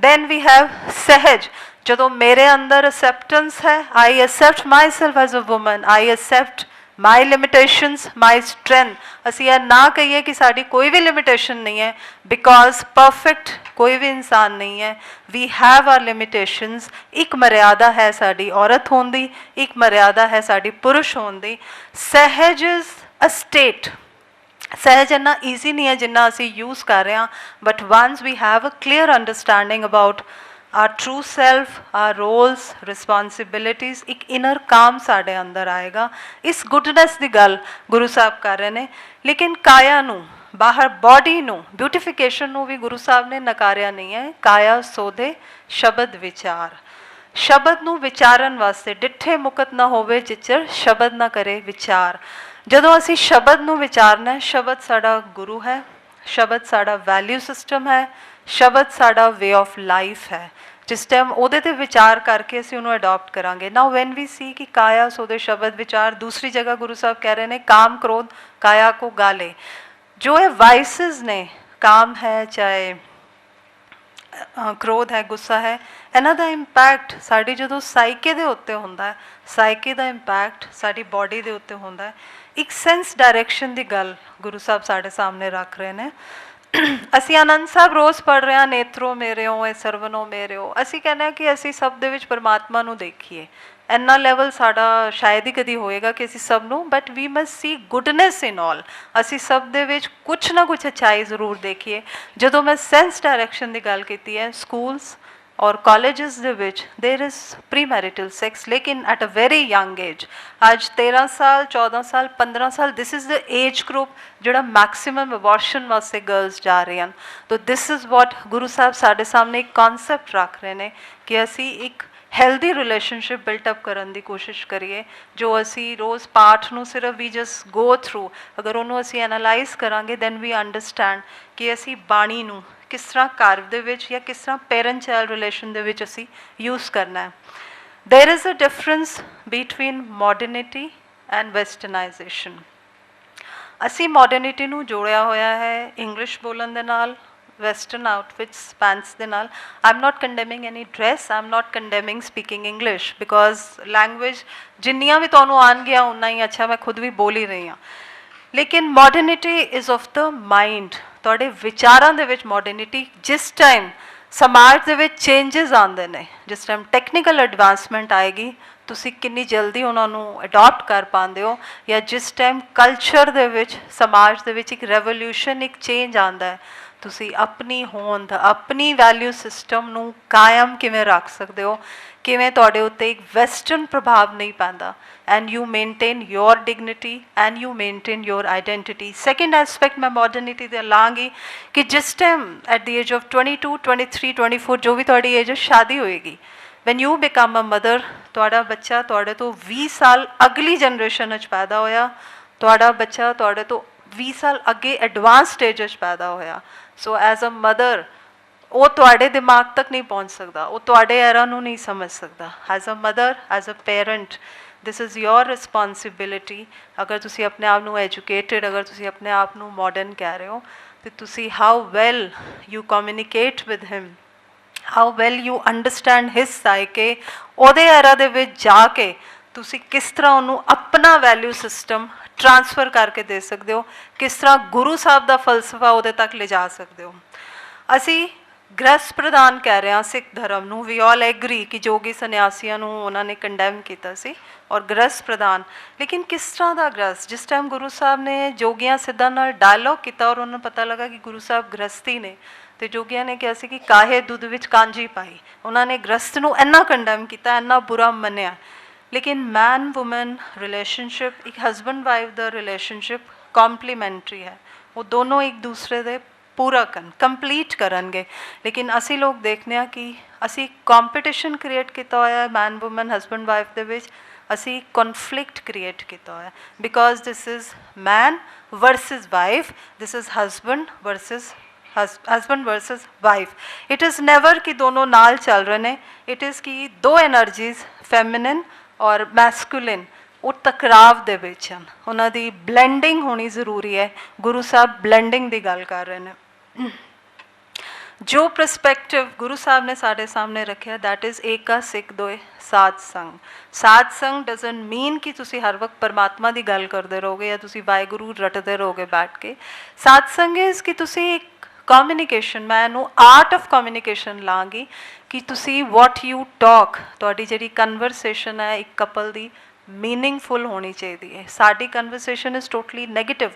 Then we have सहज, ਜਦੋਂ ਮੇਰੇ ਅੰਦਰ acceptance है, I accept myself as a woman, I accept my limitations, my strength. ਅਸੀਂ ਇਹ ਨਾ ਕਹੀਏ ਕਿ ਸਾਡੀ ਕੋਈ ਵੀ limitation नहीं है, because perfect कोई भी इंसान नहीं है. We have our limitations. एक मर्यादा है साड़ी औरत होने दी, एक मर्यादा है साड़ी पुरुष होने दी. सहज is a state. सहज इन्ना ईजी नहीं है जिन्ना असी यूज़ कर रहे हैं, but once we have a clear understanding about our true self, our roles, responsibilities, एक इनर काम साढ़े अंदर आएगा. इस गुडनेस की गल गुरु साहब कर रहे हैं. लेकिन काया नू बाहर बॉडी नू ब्यूटिफिकेशन नू भी गुरु साहब ने नकारिया नहीं है. काया सोधे शब्द विचार, शब्द नू विचारन वास्ते डिठे मुकत ना होवे जिचर शब्द ना करे विचार. ਜਦੋਂ ਅਸੀਂ ਸ਼ਬਦ ਨੂੰ ਵਿਚਾਰਨਾ, ਸ਼ਬਦ ਸਾਡਾ ਗੁਰੂ ਹੈ, ਸ਼ਬਦ ਸਾਡਾ ਵੈਲਿਊ ਸਿਸਟਮ ਹੈ, ਸ਼ਬਦ ਸਾਡਾ ਵੇ ਆਫ ਲਾਈਫ ਹੈ. ਜਿਸ ਟਾਈਮ ਉਹਦੇ 'ਤੇ ਵਿਚਾਰ ਕਰਕੇ ਅਸੀਂ ਉਹਨੂੰ ਅਡੋਪਟ ਕਰਾਂਗੇ. ਨਾਓ ਵੈਨ ਵੀ ਸੀ ਕਿ ਕਾਇਆ ਸੋਦੇ ਸ਼ਬਦ ਵਿਚਾਰ. ਦੂਸਰੀ ਜਗ੍ਹਾ ਗੁਰੂ ਸਾਹਿਬ ਕਹਿ ਰਹੇ ਨੇ ਕਾਮ ਕ੍ਰੋਧ ਕਾਇਆ ਕੋ ਗਾਲੇ. ਜੋ ਇਹ ਵਾਈਸਿਸ ਨੇ, ਕਾਮ ਹੈ ਚਾਹੇ क्रोध है, गुस्सा है, इन्हां दा इंपैक्ट साड़ी जो साइके दे उत्ते हुंदा है, साइके दा इंपैक्ट साड़ी बॉडी दे उत्ते हुंदा है. एक सेंस डायरैक्शन की गल गुरु साहब साढ़े सामने रख रहे हैं. असी आनंद साहब रोज़ पढ़ रहे हैं, नेत्रो मेरे हो ए सर्वनो मेरे हो. असी कहने कि असी सब दे विच परमात्मा नू देखिए. इन्ना लैवल साड़ा शायद ही कभी होएगा कि असी सब नू, but we must see goodness in all. असी सब दे विच कुछ ना कुछ अच्छाई जरूर देखिए. जदों मैं सेंस डायरैक्शन की गल की है, स्कूल्स और कॉलेजेस दे विच there is premarital sex, लेकिन at a very young age. अज 13 साल 14 साल 15 साल this is the age group जोड़ा मैक्सिमम अबॉर्शन वास्ते गर्ल्स जा रही हैं. तो दिस इज़ वॉट गुरु साहब साढ़े सामने एक कॉन्सैप्ट रख रहे हैं कि असी एक हैल्दी रिलेशनशिप बिल्टअप करने की कोशिश करिए. जो असी रोज़ पाठ नू सिर्फ वी जस्ट गो थ्रू, अगर उन्होंने असी एनालाइज करांगे दैन वी अंडरस्टैंड कि असी बाणी नू किस तरह घर दे विच या किस तरह पेरेंट चाइल्ड रिलेशन दे विच असी यूज़ करना है. There is a difference between modernity and westernization. असी मॉडर्निटी नू जोड़िया होया है इंग्लिश बोलन दे नाल, वैसटर्न आउटफिट्स पैंट्स दे नाल. आई am not condemning any dress, I am not condemning speaking English, because language जिन्नियां भी तुहानू आन गया उन्ना ही अच्छा मैं खुद भी बोल ही रही हाँ. लेकिन modernity is of the mind. तुहाडे विचारां दे विच मॉडर्निटी, जिस टाइम समाज दे विच चेंजेस आंदे ने, जिस टाइम टैक्नीकल एडवांसमेंट आएगी, तुसी कितनी जल्दी उन्होंने अडॉप्ट कर पाते हो, या जिस टाइम कल्चर दे विच समाज दे विच एक रेवोल्यूशन, एक चेंज आता है, तुसी अपनी होंद अपनी वैल्यू सिस्टम नू कायम किवें रख सकते हो, किवें तुहाडे उत्ते एक वैसटर्न प्रभाव नहीं पैंदा, and you maintain your dignity and you maintain your identity. Second aspect मैं मॉडर्निटी दे लाँगी कि जिस time at the age of 22, 23, 24 जो भी तुहाडी एज शादी होएगी, when you become a mother, तुहाडा बच्चा तुहाडे तो 20 साल अगली जनरेशन पैदा होया, तुहाडा बच्चा तुहाडे तो 20 साल अगे एडवांस स्टेज पैदा होया. सो एज अ मदर वो तुहाडे दिमाग तक नहीं पहुँच सकता, वो तुहाडे एरा नू नहीं समझ सकता. As a mother, as a parent, this is your responsibility. अगर तुसी अपने आप नू एजुकेटेड, अगर तुसी अपने आप नू मॉडर्न कह रहे हो, तो तुसी how well you communicate with him, how well you understand his psyche, ओहदे एरा दे विच जाके तुसी किस तरह उन्होंने अपना वैल्यू सिस्टम ट्रांसफर करके दे सकते हो, किस तरह गुरु साहब का फलसफा उहदे तक ले जा सकते हो. असी गृहस्थ प्रधान कह रहे हैं सिख धर्म नू. वी ऑल एग्री कि जोगी सन्यासियों नू उन्होंने कंडेम किया सी और गृहस्थ प्रधान, लेकिन किस तरह का गृहस्थ. जिस टाइम गुरु साहब ने जोगियां सिद्धां नाल डायलॉग किया और उन्होंने पता लगा कि गुरु साहब गृहस्थी ने, तो जोगियां ने कहा कि काहे दुध विच कांजी पाई. उन्होंने गृहस्थ नू इन्ना कंडेम किया, इन्ना बुरा मन्निया. लेकिन मैन वुमन रिलेशनशिप, एक हस्बैंड वाइफ द रिलेशनशिप कॉम्प्लीमेंट्री है, वो दोनों एक दूसरे दे पूरा कंप्लीट करनगे. लेकिन असी लोग देखने कि असी कॉम्पीटिशन क्रिएट किया होया है मैन वुमन हस्बैंड वाइफ दे विच, असी कॉन्फ्लिक्ट क्रिएट किया होया, because this is man versus wife, this is husband versus wife. It is never कि दोनों नाल चल रहे हैं. इट इज़ कि दो एनर्जीज फैमिनिन और मैस्कुलिन वो टकराव दे विच हन, उन्हां दी ब्लेंडिंग होनी जरूरी है. गुरु साहब ब्लेंडिंग की गल कर रहे हैं. जो परस्पैक्टिव गुरु साहब ने साढ़े सामने रखा, दैट इज़ एका सिख दोए साध संग। साध संग डजन मीन कि तुसी हर वक्त परमात्मा की गल करते रहोगे या तुसी वाहिगुरू रटते रहोगे बैठ के। साध संग इज़ कि तुसी एक कम्युनिकेशन, मैं इनू आर्ट ऑफ कम्युनिकेशन लाँगी कि तुसी वॉट यू टॉक, तुहाडी जिहड़ी कन्वरसेशन है एक कपल की मीनिंगफुल होनी चाहिए है। साडी कन्वरसेशन इज़ टोटली नैगेटिव।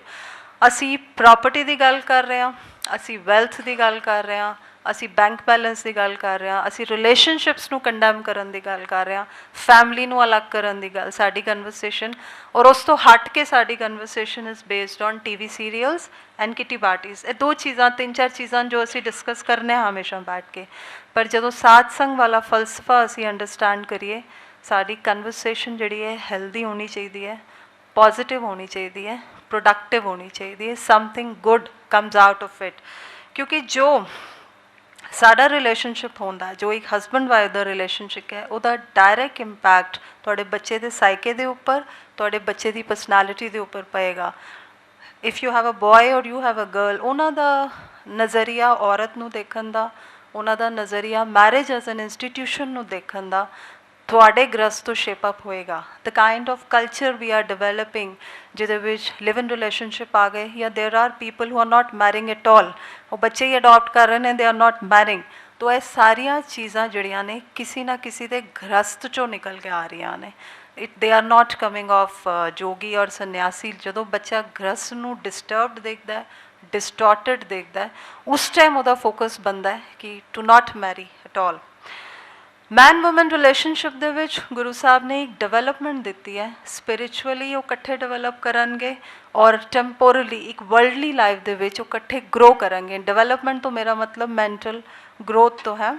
असी प्रॉपर्टी की गल कर रहे हैं, असी वैल्थ की गल कर रहे हैं, असी बैंक बैलेंस की गल कर रहे हैं, असी रिलेशनशिप्स नू कंडैम करन की गल कर रहे हैं, फैमिली नू अलग करन की गल साडी कन्वरसेशन। और उस तो हट के साडी conversation is based on TV serials and kitty parties. ये दो चीज़ां, तीन चार चीज़ां जो असी डिस्कस करने हमेशा बैठ के। पर जो साध संग वाला फलसफा असी अंडरस्टैंड करिए, साडी कन्वरसेशन जिहड़ी है हैल्दी होनी चाहिए है, पॉजिटिव होनी चाहिए है, प्रोडक्टिव होनी चाहिए है, something good comes out of it. क्योंकि जो साडा रिलेशनशिप होंदा, जो एक हसबैंड वाइफ का रिलेशनशिप है, उसका डायरैक्ट इंपैक्ट तुहाडे बच्चे के साइके के उपर, तुहाडे बच्चे की पर्सनैलिटी के उपर पएगा। If you have a boy और यू हैव अ गर्ल, उन्हां दा नज़रिया औरत नूं देखण दा, उन्हां दा नज़रिया मैरिज एज एन इंस्टीट्यूशन नूं देखण दा थोड़े ग्रस्त तो शेपअप होएगा। The kind of culture we are developing जिदे विच लिव इन रिलेशनशिप आ गए, या there are people who are not marrying at all, वो बच्चे ही अडॉप्ट कर रहे हैं, दे आर नॉट मैरिंग। तो ये सारिया चीज़ां जड़ियाँ ने किसी ना किसी के ग्रस्त चो निकल के आ रही ने। They are not coming of जोगी और सन्यासी। जो बच्चा ग्रस्त नूं डिस्टर्बड देखता है, डिस्टॉर्टेड देखता है, उस टाइम वो फोकस बनता है कि to not marry at all. Man woman relationship दे विच गुरु साहब ने एक डेवलपमेंट दी है। स्पिरिचुअली वो कट्ठे डेवलप करेंगे और टैंपोरली एक वर्ल्डली लाइफ दे विच वो कट्ठे ग्रो करेंगे। डेवलपमेंट तो मेरा मतलब मैंटल ग्रोथ तो है।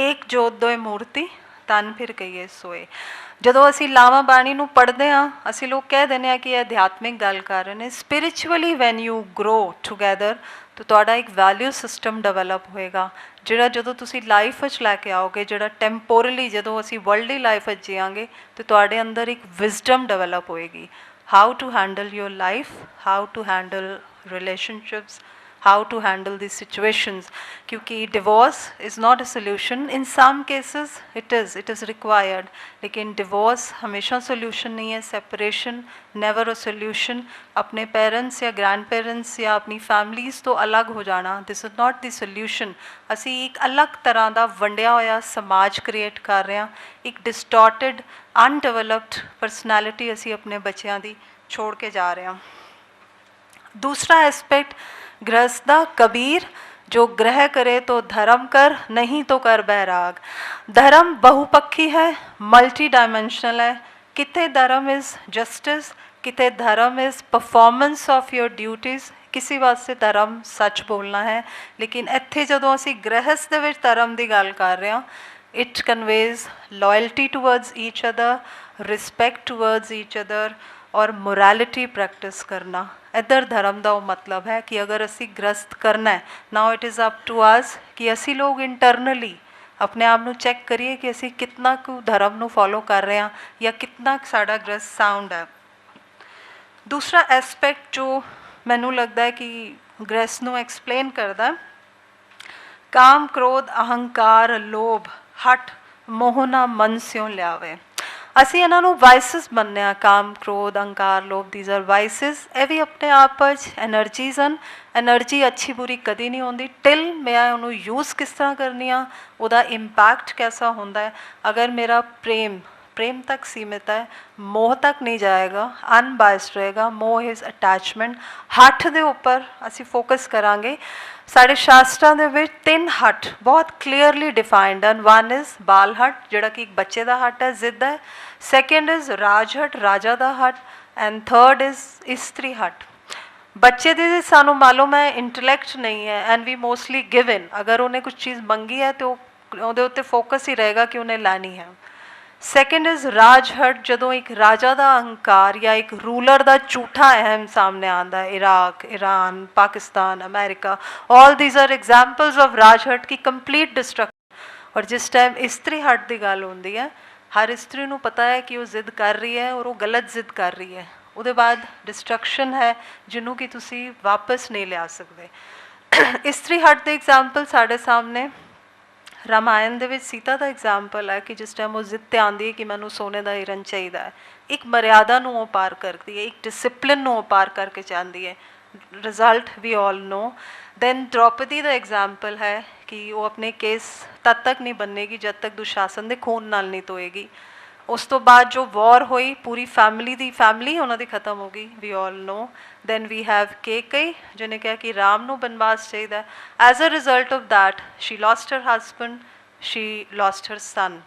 एक जोत दोए मूर्ति तन फिर कहिए सोए। ਜਦੋਂ ਅਸੀਂ ਲਾਵਾਂ ਬਾਣੀ ਨੂੰ ਪੜ੍ਹਦੇ ਹਾਂ, ਅਸੀਂ ਲੋਕ ਕਹਿ ਦਿੰਦੇ ਹਾਂ ਕਿ ਇਹ ਅਧਿਆਤਮਿਕ ਗੱਲ ਕਰ ਰਹੇ ਨੇ। ਸਪਿਰਿਚੁਅਲੀ ਵੈਨ ਯੂ ਗਰੋ ਟੂਗੈਦਰ ਤਾਂ ਤੁਹਾਡਾ ਇੱਕ ਵੈਲਿਊ ਸਿਸਟਮ ਡਿਵੈਲਪ ਹੋਏਗਾ, ਜਿਹੜਾ ਜਦੋਂ ਤੁਸੀਂ ਲਾਈਫ ਵਿੱਚ ਲੈ ਕੇ ਆਓਗੇ, ਜਿਹੜਾ ਟੈਂਪੋਰਲੀ ਜਦੋਂ ਅਸੀਂ ਵਰਲਡਲੀ ਲਾਈਫ ਵਿੱਚ ਜੀਵਾਂਗੇ ਤਾਂ ਤੁਹਾਡੇ ਅੰਦਰ ਇੱਕ ਵਿਜ਼ਡਮ ਡਿਵੈਲਪ ਹੋਏਗੀ। How to handle your life, how to handle relationships, how to handle these situations, क्योंकि divorce is not a solution. In some cases it is required, लेकिन divorce हमेशा solution नहीं है। separation never a solution। अपने parents या grandparents या अपनी families तो अलग हो जाना, this is not the solution। असी एक अलग तरह का वंडिया होया समाज create कर रहे हैं, एक distorted undeveloped personality असी अपने बच्चों की छोड़ के जा रहे हैं। दूसरा एस्पेक्ट गृहस्थ दा, कबीर जो ग्रह करे तो धर्म कर, नहीं तो कर बैराग। धर्म बहुपक्षी है, मल्टी डायमेंशनल है। किते धर्म इज़ जस्टिस, किते धर्म is performance of your duties. किसी वास्ते धर्म सच बोलना है, लेकिन इत्थे जदों असी गृहस्थ दे विच धर्म की गल कर रहे हैं, it conveys loyalty towards each other, respect towards each other और मोरालिटी प्रैक्टिस करना। इधर धर्म का वो मतलब है कि अगर असी ग्रस्त करना है, now it is up to us कि असी लोग इंटरनली अपने आप को चैक करिए कि असी कितना कुछ धर्म को फॉलो कर रहे हैं या कितना साड़ा ग्रस्त साउंड है। दूसरा एस्पेक्ट जो मैनू लगता है कि ग्रस्त को एक्सप्लेन करता है, काम क्रोध अहंकार लोभ हट मोहना मन स्यों लियावे। असी इन्हों वाइसिस बनने, काम क्रोध अहंकार लोभ, दीज आर वाइसिस। ये भी अपने आप एनर्जीज हैं। एनर्जी अच्छी बुरी कभी नहीं होती टिल मैं उन्होंने यूज़ किस तरह करनी आ, उदा इंपैक्ट कैसा होता है। अगर मेरा प्रेम तक सीमित है, मोह तक नहीं जाएगा, अनबायस्ड रहेगा। मोह इज़ अटैचमेंट। हठ के उपर असी फोकस करांगे। साढ़े शास्त्रों के विच 3 हट बहुत क्लीयरली डिफाइंड हैं। वन इज़ बाल हट, जोड़ा कि एक बच्चे का हट है, जिद है। सैकेंड इज़ राज हट, राजा का हट। एंड थर्ड इज़ स्त्री हट। बच्चे की सानू मालूम है इंटलैक्ट नहीं है and we mostly give in. अगर उन्हें कुछ चीज़ मंगी है तो वो उत्ते फोकस ही रहेगा कि उन्हें लैनी है। सैकेंड इज़ राज हट, जदों एक राजा का अहंकार या एक रूलर का झूठा अहम सामने आता है। Iraq, Iran, Pakistan, America, all these are examples of राज हट की कंप्लीट डिस्ट्रक्शन। और जिस टाइम स्त्री हट की गल होती है, हर स्त्री को पता है कि वो जिद कर रही है और वो गलत जिद कर रही है, उसके बाद डिस्ट्रक्शन है जिन्हों कि तुसी वापस नहीं लिया सकते। ਇਸਤਰੀ ਹੱਟ ਦੇ ਐਗਜ਼ਾਮਪਲ ਸਾਡੇ ਸਾਹਮਣੇ ਰਾਮਾਇਣ ਦੇ ਵਿੱਚ ਸੀਤਾ ਦਾ ਐਗਜ਼ਾਮਪਲ ਹੈ ਕਿ ਜਿਸ ਟਾਈਮ ਉਹ ਜ਼ਿੱਦ 'ਤੇ ਆਉਂਦੀ ਹੈ ਕਿ ਮੈਨੂੰ ਸੋਨੇ ਦਾ ਹਿਰਨ ਚਾਹੀਦਾ ਹੈ, ਇੱਕ ਮਰਿਆਦਾ ਨੂੰ ਉਹ ਪਾਰ ਕਰਦੀ ਹੈ, ਇੱਕ ਡਿਸਿਪਲਿਨ ਨੂੰ ਉਹ ਪਾਰ ਕਰਕੇ ਜਾਂਦੀ ਹੈ। ਰਿਜ਼ਲਟ ਵੀ ਆਲ ਨੋ। ਦੈਨ द्रौपदी ਦਾ ਐਗਜ਼ਾਮਪਲ ਹੈ ਕਿ ਉਹ ਆਪਣੇ ਕੇਸ ਤਦ ਤੱਕ ਨਹੀਂ ਬੰਨੇਗੀ ਜਦ ਤੱਕ ਦੁਸ਼ਾਸਨ ਦੇ ਖੂਨ ਨਾਲ ਨਹੀਂ ਧੋਏਗੀ। ਉਸ ਤੋਂ ਬਾਅਦ ਜੋ ਵॉर ਹੋਈ, ਪੂਰੀ ਫੈਮਿਲੀ ਉਹਨਾਂ ਦੀ ਖਤਮ ਹੋ ਗਈ, we all know. Then we have Kaikeyi ਜਿਹਨੇ ਕਿਹਾ ਕਿ ਰਾਮ ਨੂੰ ਬਨਵਾਸ ਚਾਹੀਦਾ। As a result of that she lost her husband, she lost her son.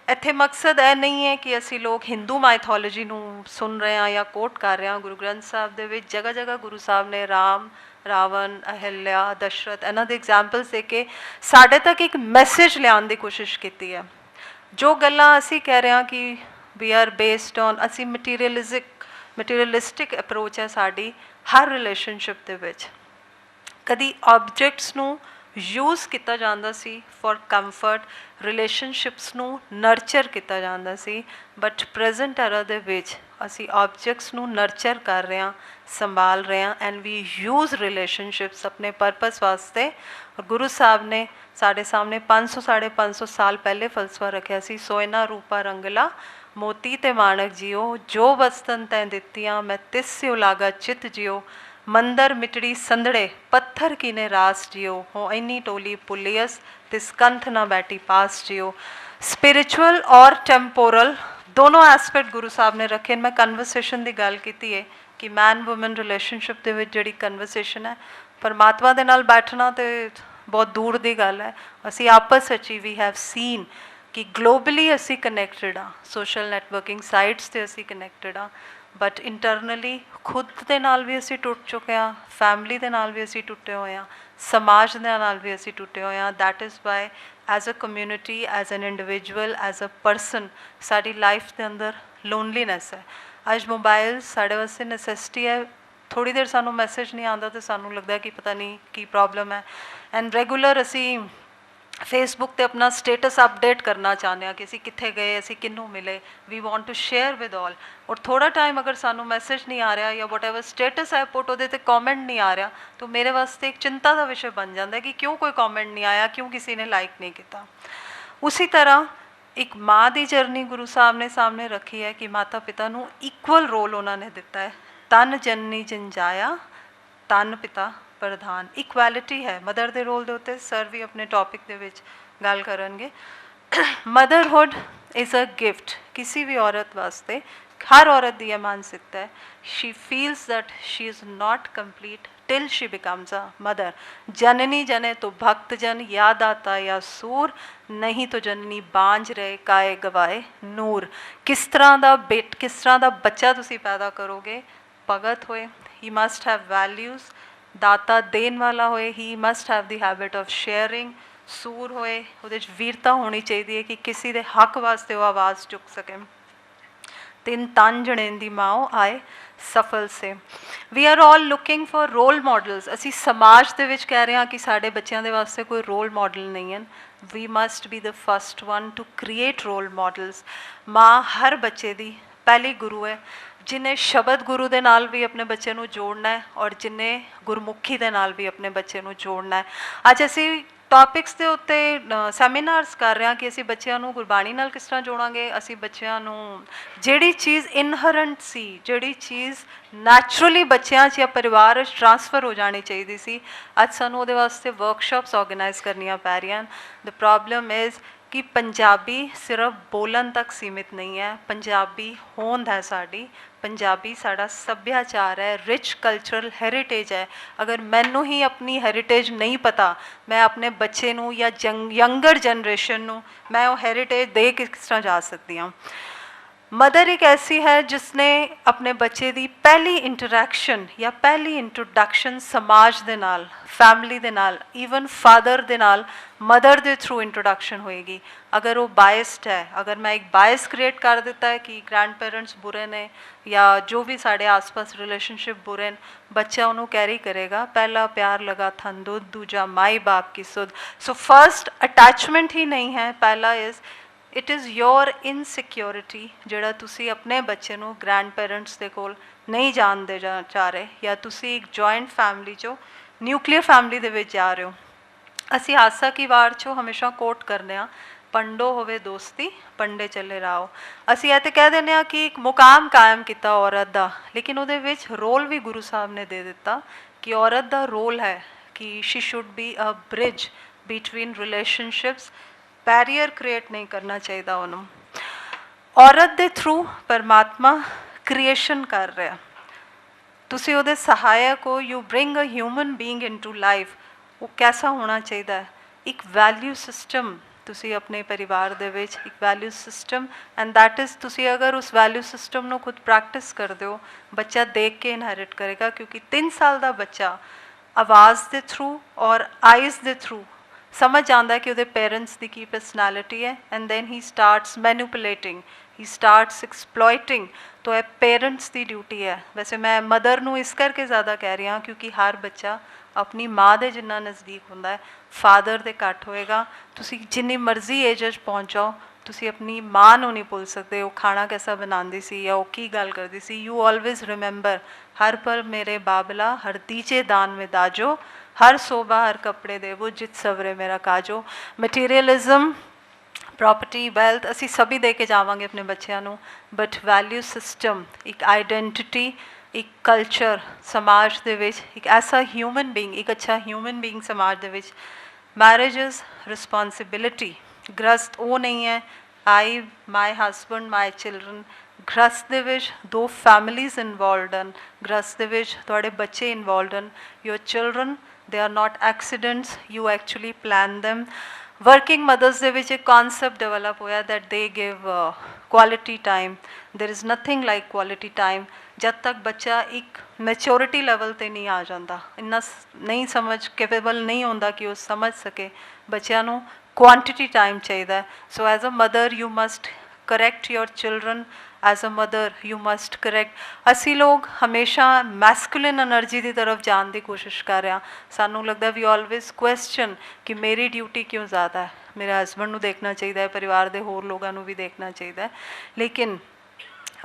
ਇੱਥੇ ਮਕਸਦ ਇਹ ਨਹੀਂ ਹੈ ਕਿ ਅਸੀਂ ਲੋਕ ਹਿੰਦੂ ਮਾਈਥੋਲੋਜੀ ਨੂੰ ਸੁਣ ਰਹੇ ਹਾਂ ਜਾਂ ਕੋਟ ਕਰ ਰਹੇ ਹਾਂ। ਗੁਰੂ ਗ੍ਰੰਥ ਸਾਹਿਬ ਦੇ ਵਿੱਚ ਜਗ੍ਹਾ ਜਗ੍ਹਾ ਗੁਰੂ ਸਾਹਿਬ ਨੇ ਰਾਮ, ਰਾਵਣ, ਅਹਿल्या, ਦਸ਼ਰਥ ਇਹਨਾਂ ਦੇ ਐਗਜ਼ਾਮਪਲਸ ਦੇ ਕੇ ਸਾਡੇ ਤੱਕ ਇੱਕ ਮੈਸੇਜ ਲਿਆਉਣ ਦੀ ਕੋਸ਼ਿਸ਼ ਕੀਤੀ ਹੈ। ਜੋ ਗੱਲਾਂ ਅਸੀਂ ਕਹਿ ਰਹੇ ਹਾਂ ਕਿ ਵੀ ਆਰ ਬੇਸਡ ਔਨ, ਅਸੀਂ ਮਟੀਰੀਅਲਿਸਟਿਕ ਅਪਰੋਚ ਹੈ ਸਾਡੀ ਹਰ ਰਿਲੇਸ਼ਨਸ਼ਿਪ ਦੇ ਵਿੱਚ। ਕਦੀ ਆਬਜੈਕਟਸ ਨੂੰ ਯੂਜ਼ ਕੀਤਾ ਜਾਂਦਾ ਸੀ ਫॉर ਕੰਫਰਟ, ਰਿਲੇਸ਼ਨਸ਼ਿਪਸ ਨੂੰ ਨਰਚਰ ਕੀਤਾ ਜਾਂਦਾ ਸੀ। ਬਟ ਪ੍ਰੈਜ਼ੈਂਟ ਐਰਾ ਦੇ ਵਿੱਚ ਅਸੀਂ ਆਬਜੈਕਟਸ ਨੂੰ ਨਰਚਰ ਕਰ ਰਹੇ ਹਾਂ, ਸੰਭਾਲ ਰਹੇ ਹਾਂ, ਐਂਡ ਵੀ ਯੂਜ਼ ਰਿਲੇਸ਼ਨਸ਼ਿਪਸ ਆਪਣੇ ਪਰਪਸ ਵਾਸਤੇ। ਗੁਰੂ ਸਾਹਿਬ ਨੇ ਸਾਡੇ ਸਾਹਮਣੇ 500-550 ਸਾਲ ਪਹਿਲੇ ਫਲਸਫਾ ਰੱਖਿਆ ਸੀ, ਸੋਇਨਾ ਰੂਪਾ ਰੰਗਲਾ ਮੋਤੀ ਤੇ ਮਾਣਕ ਜਿਓ, ਜੋ ਵਸਤਨ ਤੈਂ ਦਿੱਤੀਆਂ ਮੈਂ ਤਿਸ ਸਿਉ ਲਾਗਾ ਚਿਤ ਜਿਓ, ਮੰਦਰ ਮਿਟੜੀ ਸੰਦੜੇ ਪੱਥਰ ਕੀਨੇ ਰਾਸ ਜਿਓ, ਹੋ ਇੰਨੀ ਟੋਲੀ ਪੁਲੀਅਸ ਤਿਸ ਕੰਥ ਨਾ ਬੈਠੀ ਪਾਸ ਜਿਓ। ਸਪਿਰਿਚੁਅਲ ਔਰ ਟੈਂਪੋਰਲ ਦੋਨੋਂ ਐਸਪੈਕਟ ਗੁਰੂ ਸਾਹਿਬ ਨੇ ਰੱਖੇ। ਮੈਂ ਕਨਵਰਸੇਸ਼ਨ ਦੀ ਗੱਲ ਕੀਤੀ ਹੈ ਕਿ ਮੈਨ ਵੂਮਨ ਰਿਲੇਸ਼ਨਸ਼ਿਪ ਦੇ ਵਿੱਚ ਜਿਹੜੀ ਕਨਵਰਸੇਸ਼ਨ ਹੈ, ਪਰਮਾਤਮਾ ਦੇ ਨਾਲ ਬੈਠਣਾ ਤੇ ਬਹੁਤ ਦੂਰ ਦੀ ਗੱਲ ਹੈ। ਅਸੀਂ ਆਪਸ ਵਿੱਚ ਹੀ ਵੀ ਹੈਵ ਸੀਨ ਕਿ ਗਲੋਬਲੀ ਅਸੀਂ ਕਨੈਕਟਡ ਹਾਂ, ਸੋਸ਼ਲ ਨੈਟਵਰਕਿੰਗ ਸਾਈਟਸ 'ਤੇ ਅਸੀਂ ਕਨੈਕਟਡ ਹਾਂ, ਬਟ ਇੰਟਰਨਲੀ ਖੁਦ ਦੇ ਨਾਲ ਵੀ ਅਸੀਂ ਟੁੱਟ ਚੁੱਕੇ ਹਾਂ, ਫੈਮਿਲੀ ਦੇ ਨਾਲ ਵੀ ਅਸੀਂ ਟੁੱਟੇ ਹੋਏ ਹਾਂ, ਸਮਾਜ ਦੇ ਨਾਲ ਵੀ ਅਸੀਂ ਟੁੱਟੇ ਹੋਏ ਹਾਂ। That is why as a community, as an individual, as a person ਸਾਡੀ ਲਾਈਫ ਦੇ ਅੰਦਰ ਲੋਨਲੀਨੈਸ ਹੈ। ਅੱਜ ਮੋਬਾਈਲ ਸਾਡੇ ਵਾਸਤੇ ਨੈਸੈਸਿਟੀ ਹੈ। ਥੋੜ੍ਹੀ ਦੇਰ ਸਾਨੂੰ ਮੈਸੇਜ ਨਹੀਂ ਆਉਂਦਾ ਤਾਂ ਸਾਨੂੰ ਲੱਗਦਾ ਕਿ ਪਤਾ ਨਹੀਂ ਕੀ ਪ੍ਰੋਬਲਮ ਹੈ। ਐਂਡ ਰੈਗੂਲਰ ਅਸੀਂ ਫੇਸਬੁੱਕ 'ਤੇ ਆਪਣਾ ਸਟੇਟਸ ਅਪਡੇਟ ਕਰਨਾ ਚਾਹੁੰਦੇ ਹਾਂ ਕਿ ਅਸੀਂ ਕਿੱਥੇ ਗਏ, ਅਸੀਂ ਕਿਹਨੂੰ ਮਿਲੇ, we want to share with all. ਔਰ ਥੋੜ੍ਹਾ ਟਾਈਮ ਅਗਰ ਸਾਨੂੰ ਮੈਸੇਜ ਨਹੀਂ ਆ ਰਿਹਾ ਜਾਂ ਵਟ ਐਵਰ ਸਟੇਟਸ ਹੈ ਪੁੱਟ, ਉਹਦੇ 'ਤੇ ਕੌਮੈਂਟ ਨਹੀਂ ਆ ਰਿਹਾ, ਤਾਂ ਮੇਰੇ ਵਾਸਤੇ ਇੱਕ ਚਿੰਤਾ ਦਾ ਵਿਸ਼ੇ ਬਣ ਜਾਂਦਾ ਕਿ ਕਿਉਂ ਕੋਈ ਕੌਮੈਂਟ ਨਹੀਂ ਆਇਆ, ਕਿਉਂ ਕਿਸੇ ਨੇ ਲਾਈਕ ਨਹੀਂ ਕੀਤਾ। ਉਸੀ ਤਰ੍ਹਾਂ ਇੱਕ ਮਾਂ ਦੀ ਜਰਨੀ ਗੁਰੂ ਸਾਹਿਬ ਨੇ ਸਾਹਮਣੇ ਰੱਖੀ ਹੈ ਕਿ ਮਾਤਾ ਪਿਤਾ ਨੂੰ ਇਕੁਅਲ ਰੋਲ ਉਹਨਾਂ ਨੇ ਦਿੱਤਾ ਹੈ। ਤਨ ਜਨਨੀ ਜੰਜਾਇਆ, ਤਨ ਪਿਤਾ ਪ੍ਰਧਾਨ, ਇਕੁਐਲਿਟੀ ਹੈ ਮਦਰ ਦੇ ਰੋਲ ਦੇ ਉੱਤੇ। ਸਰ ਵੀ ਆਪਣੇ ਟੌਪਿਕ ਦੇ ਵਿੱਚ ਗੱਲ ਕਰਨਗੇ। ਮਦਰਹੁੱਡ ਇਜ਼ ਅ ਗਿਫਟ ਕਿਸੇ ਵੀ ਔਰਤ ਵਾਸਤੇ। ਹਰ ਔਰਤ ਦੀ ਇਹ ਮਾਨਸਿਕਤਾ ਹੈ, she feels that she is not complete till she becomes a mother. जननी जने तो भक्त जन, या दाता या सूर, नहीं तो जननी बांझ रहे काए गवाए नूर। किस तरह का बच्चा तुसी पैदा करोगे? भगत होए, ही मस्ट हैव वैल्यूज़, दाता देन वाला होए, he must have the habit of sharing, सूर होए, उहदे च वीरता होनी चाहिए कि किसी दे हक वास्ते वो आवाज़ चुक सके। ਤਿੰਨ ਤਨ ਜਣੇਨ ਦੀ ਮਾਓ ਆਏ ਸਫਲ ਸੇ। We are all looking for role models. ਅਸੀਂ ਸਮਾਜ ਦੇ ਵਿੱਚ ਕਹਿ ਰਹੇ ਹਾਂ ਕਿ ਸਾਡੇ ਬੱਚਿਆਂ ਦੇ ਵਾਸਤੇ ਕੋਈ ਰੋਲ ਮੋਡਲ ਨਹੀਂ ਹਨ। We must be the first one to create role models. ਮਾਂ ਹਰ ਬੱਚੇ ਦੀ ਪਹਿਲੀ ਗੁਰੂ ਹੈ, ਜਿਹਨੇ ਸ਼ਬਦ ਗੁਰੂ ਦੇ ਨਾਲ ਵੀ ਆਪਣੇ ਬੱਚੇ ਨੂੰ ਜੋੜਨਾ ਹੈ ਔਰ ਜਿਹਨੇ ਗੁਰਮੁਖੀ ਦੇ ਨਾਲ ਵੀ ਆਪਣੇ ਬੱਚੇ ਨੂੰ ਜੋੜਨਾ ਹੈ। ਅੱਜ ਅਸੀਂ ਟੌਪਿਕਸ ਦੇ ਉੱਤੇ ਸੈਮੀਨਾਰਸ ਕਰ ਰਹੇ ਹਾਂ ਕਿ ਅਸੀਂ ਬੱਚਿਆਂ ਨੂੰ ਗੁਰਬਾਣੀ ਨਾਲ ਕਿਸ ਤਰ੍ਹਾਂ ਜੋੜਾਂਗੇ। ਅਸੀਂ ਬੱਚਿਆਂ ਨੂੰ ਜਿਹੜੀ ਚੀਜ਼ ਇਨਹਰੈਂਟ ਸੀ, ਜਿਹੜੀ ਚੀਜ਼ ਨੈਚੁਰਲੀ ਬੱਚਿਆਂ 'ਚ ਜਾਂ ਪਰਿਵਾਰ 'ਚ ਟਰਾਂਸਫਰ ਹੋ ਜਾਣੀ ਚਾਹੀਦੀ ਸੀ, ਅੱਜ ਸਾਨੂੰ ਉਹਦੇ ਵਾਸਤੇ ਵਰਕਸ਼ਾਪਸ ਆਰਗੇਨਾਈਜ਼ ਕਰਨੀਆਂ ਪੈ ਰਹੀਆਂ ਹਨ। ਦ ਪ੍ਰੋਬਲਮ ਇਜ਼ ਕਿ ਪੰਜਾਬੀ ਸਿਰਫ ਬੋਲਣ ਤੱਕ ਸੀਮਿਤ ਨਹੀਂ ਹੈ, ਪੰਜਾਬੀ ਹੋਂਦ ਹੈ ਸਾਡੀ, ਪੰਜਾਬੀ ਸਾਡਾ ਸੱਭਿਆਚਾਰ ਹੈ, ਰਿਚ ਕਲਚਰਲ ਹੈਰੀਟੇਜ ਹੈ। ਅਗਰ ਮੈਨੂੰ ਹੀ ਆਪਣੀ ਹੈਰੀਟੇਜ ਨਹੀਂ ਪਤਾ, ਮੈਂ ਆਪਣੇ ਬੱਚੇ ਨੂੰ ਜਾਂ ਯੰਗਰ ਜਨਰੇਸ਼ਨ ਨੂੰ ਮੈਂ ਉਹ ਹੈਰੀਟੇਜ ਦੇ ਕੇ ਕਿਸ ਤਰ੍ਹਾਂ ਜਾ ਸਕਦੀ ਹਾਂ। ਮਦਰ ਇੱਕ ਐਸੀ ਹੈ ਜਿਸਨੇ ਆਪਣੇ ਬੱਚੇ ਦੀ ਪਹਿਲੀ ਇੰਟਰੈਕਸ਼ਨ ਜਾਂ ਪਹਿਲੀ ਇੰਟਰੋਡਕਸ਼ਨ ਸਮਾਜ ਦੇ ਨਾਲ, ਫੈਮਿਲੀ ਦੇ ਨਾਲ, ਈਵਨ ਫਾਦਰ ਦੇ ਨਾਲ ਮਦਰ ਦੇ ਥਰੂ ਇੰਟਰੋਡਕਸ਼ਨ ਹੋਏਗੀ। ਅਗਰ ਉਹ ਬਾਇਸਡ ਹੈ, ਅਗਰ ਮੈਂ ਇੱਕ ਬਾਇਸ ਕ੍ਰੀਏਟ ਕਰ ਦਿੱਤਾ ਹੈ ਕਿ ਗ੍ਰੈਂਡ ਪੇਰੈਂਟਸ ਬੁਰੇ ਨੇ ਜਾਂ ਜੋ ਵੀ ਸਾਡੇ ਆਸ-ਪਾਸ ਰਿਲੇਸ਼ਨਸ਼ਿਪ ਬੁਰੇ ਨੇ, ਬੱਚਾ ਉਹਨੂੰ ਕੈਰੀ ਕਰੇਗਾ। ਪਹਿਲਾ ਪਿਆਰ ਲਗਾ ਥਨ ਦੁੱਧ, ਦੂਜਾ ਮਾਈ ਬਾਪ ਕੀ ਸੁਧ। ਸੋ ਫਸਟ ਅਟੈਚਮੈਂਟ ਹੀ ਨਹੀਂ ਹੈ, ਪਹਿਲਾ is it is your insecurity ਜਿਹੜਾ ਤੁਸੀਂ ਆਪਣੇ ਬੱਚੇ ਨੂੰ ਗ੍ਰੈਂਡ ਪੇਰੈਂਟਸ ਦੇ ਕੋਲ ਨਹੀਂ ਜਾਣ ਦੇ ਚਾਹ ਰਹੇ, ਜਾਂ ਤੁਸੀਂ ਇੱਕ ਜੁਆਇੰਟ ਫੈਮਿਲੀ 'ਚੋਂ ਨਿਊਕਲੀਅਰ ਫੈਮਿਲੀ ਦੇ ਵਿੱਚ ਜਾ ਰਹੇ ਹੋ। ਅਸੀਂ ਆਸਾ ਕੀ ਵਾਰ 'ਚੋਂ ਹਮੇਸ਼ਾ ਕੋਟ ਕਰਦੇ ਹਾਂ, ਪੰਡੋ ਹੋਵੇ ਦੋਸਤੀ ਪੰਡੇ ਚੱਲੇ ਰਾਓ। ਅਸੀਂ ਇਹ ਤਾਂ ਕਹਿ ਦਿੰਦੇ ਹਾਂ ਕਿ ਇੱਕ ਮੁਕਾਮ ਕਾਇਮ ਕੀਤਾ ਔਰਤ ਦਾ, ਲੇਕਿਨ ਉਹਦੇ ਵਿੱਚ ਰੋਲ ਵੀ ਗੁਰੂ ਸਾਹਿਬ ਨੇ ਦੇ ਦਿੱਤਾ ਕਿ ਔਰਤ ਦਾ ਰੋਲ ਹੈ ਕਿ she should be a bridge between relationships. Barrier create ਨਹੀਂ ਕਰਨਾ ਚਾਹੀਦਾ ਉਹਨੂੰ। ਔਰਤ ਦੇ ਥਰੂ ਪਰਮਾਤਮਾ ਕ੍ਰੀਏਸ਼ਨ ਕਰ ਰਿਹਾ, ਤੁਸੀਂ ਉਹਦੇ ਸਹਾਇਕ ਹੋ। You bring a human being into life. ਉਹ ਕੈਸਾ ਹੋਣਾ ਚਾਹੀਦਾ ਹੈ? ਇੱਕ ਵੈਲਿਊ ਸਿਸਟਮ ਤੁਸੀਂ ਆਪਣੇ ਪਰਿਵਾਰ ਦੇ ਵਿੱਚ, ਇੱਕ value system, and that is ਤੁਸੀਂ ਅਗਰ ਉਸ ਵੈਲਿਊ ਸਿਸਟਮ ਨੂੰ ਖੁਦ ਪ੍ਰੈਕਟਿਸ ਕਰਦੇ ਹੋ, ਬੱਚਾ ਦੇਖ ਕੇ ਇਨਹੈਰਿਟ ਕਰੇਗਾ। ਕਿਉਂਕਿ 3 ਸਾਲ ਦਾ ਬੱਚਾ ਆਵਾਜ਼ ਦੇ ਥਰੂ ਔਰ ਆਈਜ਼ ਦੇ ਥਰੂ ਸਮਝ ਆਉਂਦਾ ਕਿ ਉਹਦੇ ਪੇਰੈਂਟਸ ਦੀ ਕੀ ਪਰਸਨੈਲਿਟੀ ਹੈ, and then he starts manipulating, he starts exploiting. तो पेरेंट्स की ड्यूटी है। वैसे मैं मदर नू इस करके ज़्यादा कह रही हाँ क्योंकि हर बच्चा अपनी माँ के जिन्ना नज़दीक होंदा है, फादर दे घट होएगा। तुसी जिन्नी मर्जी एज पहुँच जाओ, तुसी अपनी माँ नू नहीं भुल सकते, वो खाना कैसा बनाती सी या वो की गल करती सी। यू ऑलवेज रिमेंबर हर पल मेरे बाबला, हर दीजे दान में दाजो, हर शोभा हर कपड़े देवो, जित सवरे मेरा काजो। मटीरियलिज्म, प्रॉपर्टी, वैल्थ असी सभी दे के जावांगे अपने बच्चों को, बट वैल्यू सिस्टम, एक आइडेंटिटी, एक कल्चर समाज दे विच, एक ऐसा ह्यूमन बीइंग, एक अच्छा ह्यूमन बीइंग समाज दे विच। Marriage is responsibility. गृहस्थ वो नहीं है आई माई हसबैंड माई चिल्ड्रन। गृहस्थ दे विच 2 फैमिलीज़ इनवॉल्वड हैं। गृहस्थ दे विच तुहाडे बच्चे इनवॉल्वड हैं। Your children they are not accidents, you actually plan them. Working mothers दे विच एक कॉन्सैप्ट डेवलप होया that they give quality time. There is nothing like quality time. जब तक बच्चा एक मैच्योरिटी लैवल ते नहीं आ जाता, इन्ना नहीं समझ कैपेबल नहीं होंदा कि वो समझ सके, बच्चों नू क्वांटिटी टाइम चाहिए। So as a mother you must correct your children, as a mother you must correct. असी लोग हमेशा मैस्कुलिन एनर्जी की तरफ जाने की कोशिश कर रहे हैं। सानू लगता वी ऑलवेज क्वेश्चन कि मेरी ड्यूटी क्यों ज़्यादा है, मेरे हसबैंड को देखना चाहिए, परिवार के होर लोगों को भी देखना चाहिए। लेकिन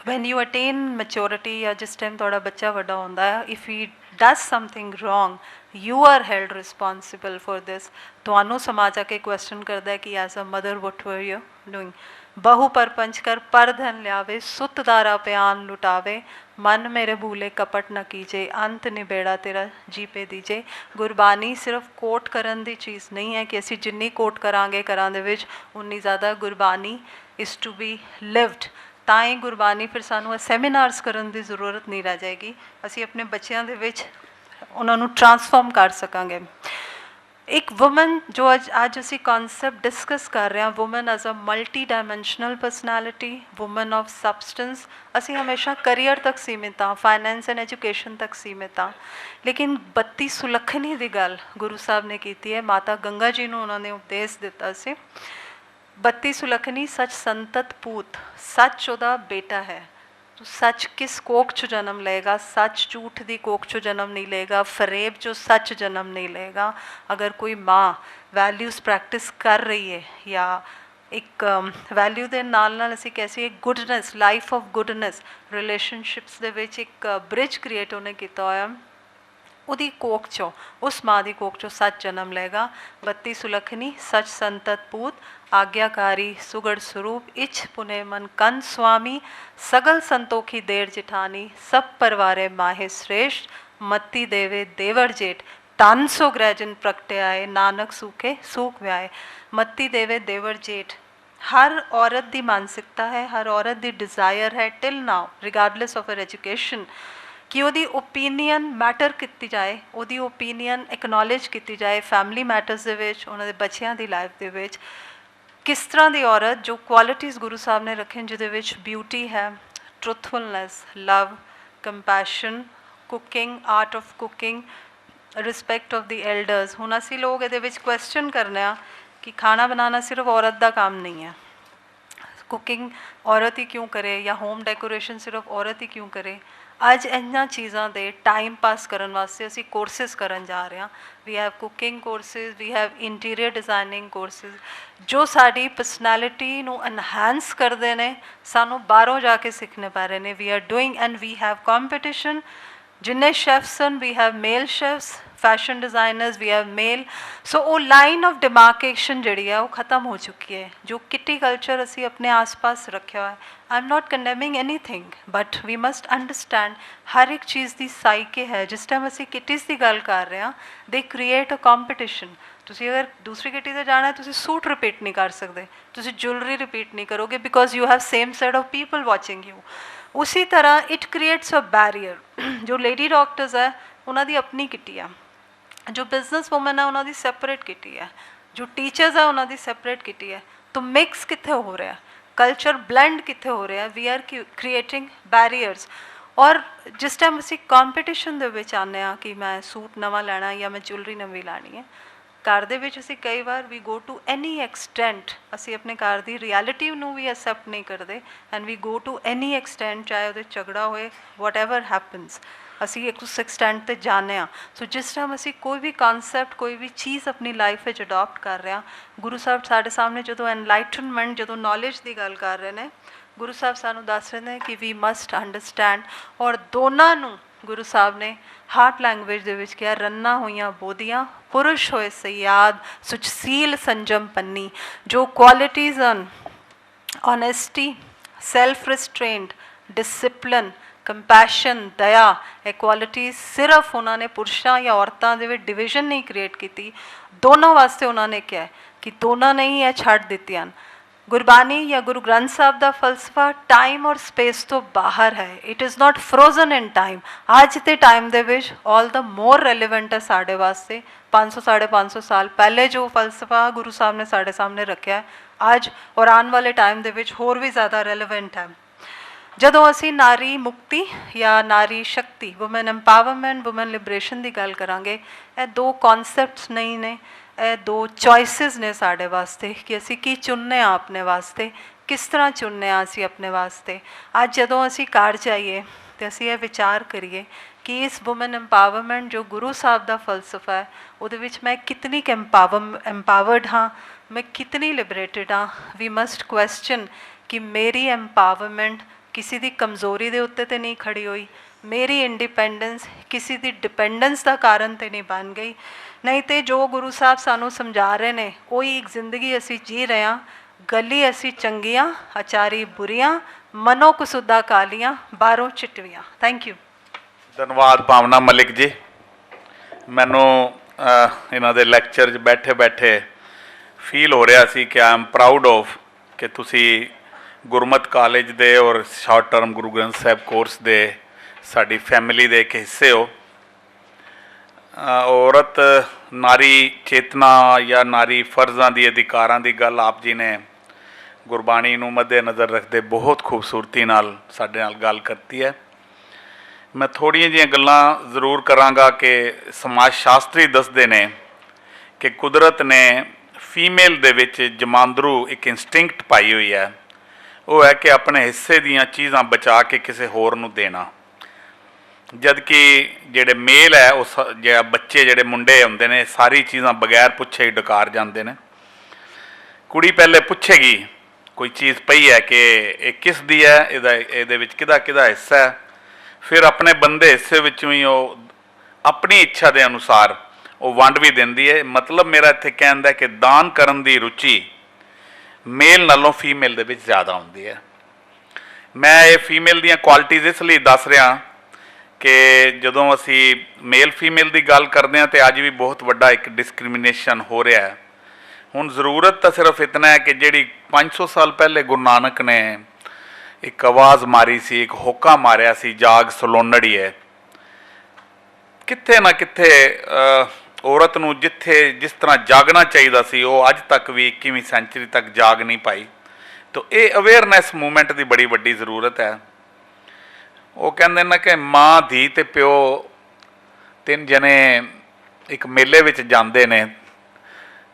वैन यू अटेन मैच्योरिटी या जिस टाइम थोड़ा बच्चा वड्डा होंदा है, if he does something wrong you are held responsible for this. तो समाज आके क्वेश्चन करता है कि as a mother what were you doing. बहु परपंच कर पर धन लियावे, सुत दारा प्यान लुटावे, मन मेरे भूले कपट न कीजे, अंत निबेड़ा तेरा जी पे दीजे। गुरबानी सिर्फ कोट करन दी चीज़ नहीं है कि असी जिन्नी कोट करांगे घरां दे विच उन्नी ज़्यादा। Gurbani is to be lived. ਤਾਂ ਹੀ गुरबानी फिर सानू सैमीनार्स करन दी जरूरत नहीं रह जाएगी। असी अपने बच्चों दे विच उन्हां नू ट्रांसफॉर्म कर सकांगे। एक वुमन जो अज असी कॉन्सैप्ट डिस्कस कर रहे हैं, woman as a multi dimensional personality, woman of substance. असी हमेशा करियर तक सीमित हाँ, फाइनैंस एंड एजुकेशन तक सीमित हाँ, लेकिन 32 सुलखनी की गल गुरु साहब ने की है। माता गंगा जी ने उन्होंने उपदेश दिता सी 32 सुलखनी। सच संतत पूत, सच उहदा बेटा है। तो सच किस कोख चो जन्म लेगा? सच झूठ की कोख चो जन्म नहीं लेगा, फरेब जो सच जन्म नहीं लेगा। अगर कोई माँ वैल्यूज़ प्रैक्टिस कर रही है या एक वैल्यू के नाल नाल असीं कैसी एक goodness, life of goodness, relationships दे विच एक ब्रिज क्रिएट उन्हें किया होया, उहदी कोख चो, उस माँ की कोख चो सच जन्म लेगा। 32 सुलखनी, सच संतत पूत, आज्ञाकारी सुगढ़ स्वरूप, इच्छ पुने मन कंद स्वामी, सगल संतोखी देर जिठानी, सब परवारे माहे श्रेष्ठ, मत्ती देवे देवर जेठ, तन सो ग्रहजन प्रगटे आए, नानक सूखे सूख व्याए। मत्ती देवे देवर जेठ हर औरत की मानसिकता है, हर औरत की डिज़ायर है till now regardless of her education कि वो ओपीनियन मैटर की जाए, वो ओपीनियन एक्नॉलेज की जाए फैमिली मैटर्स दे विच, उन्होंने बच्चों की लाइफ दे विच। किस तरह की औरत जो क्वालिटीज़ गुरु साहब ने रखें जिहदे विच ब्यूटी है, truthfulness, love, compassion, cooking, art of cooking, respect of the elders. हुण असीं लोग इहदे विच क्वेश्चन करने आ कि खाना बनाना सिर्फ औरत का काम नहीं है, कुकिंग औरत ही क्यों करे, या होम डेकोरेशन सिर्फ औरत ही क्यों करे। अज इन्हां चीज़ों के टाइम पास करने वास्ते असी कोर्सिस करन जा रहे हैं। We have cooking courses, we have interior designing courses जो साड़ी परसनैलिटी नू एनहांस करते हैं, सानू बाहरों जाके सीखने पै रहे हैं। We are doing and we have competition जिन्ने शेफ्स हैं we have male chefs, fashion designers we have male. So वो लाइन ऑफ डिमार्केशन जी है वो ख़त्म हो चुकी है। जो किटी कल्चर असी अपने आस पास रखा है, I am not condemning anything, but we must understand हर एक चीज़ की साइके है। जिस टाइम असी किटीज़ की गल कर रहे हैं, दे क्रिएट अ कॉम्पटिशन। तुसी अगर दूसरी किटी से जाना है, तुसी सूट रिपीट नहीं कर सकते, तुसी ज्वेलरी रिपीट नहीं करोगे, because you have same set of people watching you. उसी तरह इट क्रिएट्स अ बैरियर। जो लेडी डॉक्टर्स है उन्होंने अपनी किटी है, जो बिजनेस वूमन है उन्होंने सैपरेट किटी है, जो टीचर्स है उन्होंने सैपरेट किटी है। तो मिक्स कितने हो रहा है, कल्चर ब्लेंड कितने हो रहा है, वी आर क्रिएटिंग बैरियर्स। और जिस टाइम असी कॉम्पीटिशन दे आने कि मैं सूट नवा लैना या मैं ज्वेलरी नवी लैनी है, घर दे विच असी कई बार we go to any extent, असी अपने घर की रियलिटी नूं भी एक्सैप्ट नहीं करते, and we go to any extent, चाहे वो झगड़ा होए, वट एवर हैपन्स, असी एक उस एक्सटेंट पर जाने। सो जिस टाइम असी कोई भी कॉन्सैप्ट, कोई भी चीज़ अपनी लाइफ में अडॉप्ट कर रहे हैं, गुरु साहब साढ़े सामने जो एनलाइटनमेंट, जो नॉलेज की गल कर रहे हैं, गुरु साहब सानू दस रहे हैं कि वी मस्ट अंडरस्टैंड। और दोनों नूं गुरु साहब ने हार्ट लैंगुएज दे विच कहा, रन्ना होइयां बोदियां पुरुष होए सयाद, सुचसील संजम पन्नी। जो क्वालिटीज़ हैं, honesty, self restraint, discipline, compassion, दया, इक्वालिटी सिर्फ उन्होंने पुरुषों या औरतों के डिविजन नहीं क्रिएट की, दोनों वास्ते उन्होंने क्या है कि दोनों ने ही छड़ दित्तियां। गुरबानी या गुरु ग्रंथ साहब का फलसफा टाइम और स्पेस तो बाहर है, it is not frozen in time. अज के टाइम दे विच ऑल द मोर रेलिवेंट है साढ़े वास्ते। 500 साढ़े 500 साल पहले जो फलसफा गुरु साहब ने साढ़े सामने रखा है, अज और आने वाले टाइम दे विच होर भी ज़्यादा रेलिवेंट है। जदों असी नारी मुक्ति या नारी शक्ति, वुमेन एम्पावरमेंट, वुमेन लिबरेशन की गल करांगे, ये दो कॉन्सैप्ट्स नहीं ने, ये दो चॉइसिस ने साढ़े वास्ते कि असी की चुनने अपने वास्ते, किस तरह चुनने असी अपने वास्ते। अज जदों असी घर जाइए तो असी ये विचार करिए कि इस वुमेन एम्पावरमेंट जो गुरु साहब का फलसफा है, उहदे विच मैं कितनी एम्पावर्ड हाँ, मैं कितनी लिबरेटेड हाँ। वी मस्ट क्वेश्चन कि मेरी एम्पावरमेंट किसी की कमज़ोरी के उत्ते तो नहीं खड़ी हुई, मेरी इंडिपेंडेंस किसी की डिपेंडेंस का कारण तो नहीं बन गई। नहीं तो जो गुरु साहब सानू समझा रहे हैं वही एक जिंदगी असी जी रहे हैं, गली असी चंगियां, आचारी बुरियां, मनो कसुदा कालियां, बाहरों चिटवियां। Thank you. धन्यवाद भावना मलिक जी। मैनू इन्हां दे लैक्चर बैठे बैठे फील हो रहा सी कि आई एम प्राउड ऑफ कि तुसी गुरमत कॉलेज दे और शॉर्ट टर्म गुरु ग्रंथ साहब कोर्स दे साडी फैमिली दे एक हिस्से हो। औरत नारी चेतना या नारी फर्जां दी अधिकारां दी गल आप जी ने गुरबाणी नूं मद्दे नज़र रखते बहुत खूबसूरती नाल साडे नाल गल करती है। मैं थोड़ियां जिहियां गल्लां जरूर करांगा कि समाज शास्त्री दसदे ने कि कुदरत ने फीमेल दे विच जमांदरू एक इंस्टिंक्ट पाई हुई है, वो है कि अपने हिस्से दीयां चीज़ां बचा के किसी होर नूं देना। जबकि जेडे मेल है उस जो बच्चे जेडे मुंडे होंदे ने सारी चीज़ां बगैर पुछे ही डकार जाते हैं। कुड़ी पहले पुछेगी कोई चीज़ पई है कि ये किस दी है, इहदे विच किहदा किहदा हिस्सा है, फिर अपने बंदे हिस्से विचों ही वो अपनी इच्छा के अनुसार वो वंड भी देंदी है। मतलब मेरा इत्थे कहण दा कि दान करन दी रुचि मेल नालों फीमेल दे विच ज़्यादा होंदी है। मैं ये फीमेल दीयां क्वालिटीज़ इसलिए दस रहा कि जदों असी मेल फीमेल की गल करते हैं तो अज भी बहुत वड्डा एक डिस्क्रिमिनेशन हो रहा है। हुण ज़रूरत तो सिर्फ इतना है कि जिहड़ी 500 साल पहले गुरु नानक ने एक आवाज़ मारी सी, एक होका मारिया सी, जाग सलोनड़ी है, कित्थे ना कित्थे औरत नूं जिथे जिस तरह जागना चाहिए सी वो अज तक भी 21वीं सेंचुरी तक जाग नहीं पाई। तो ये अवेयरनैस मूवमेंट की बड़ी वड्डी ज़रूरत है। वो कहते ना कि माँ धी ते प्यो तीन जने एक मेले विच जांदे ने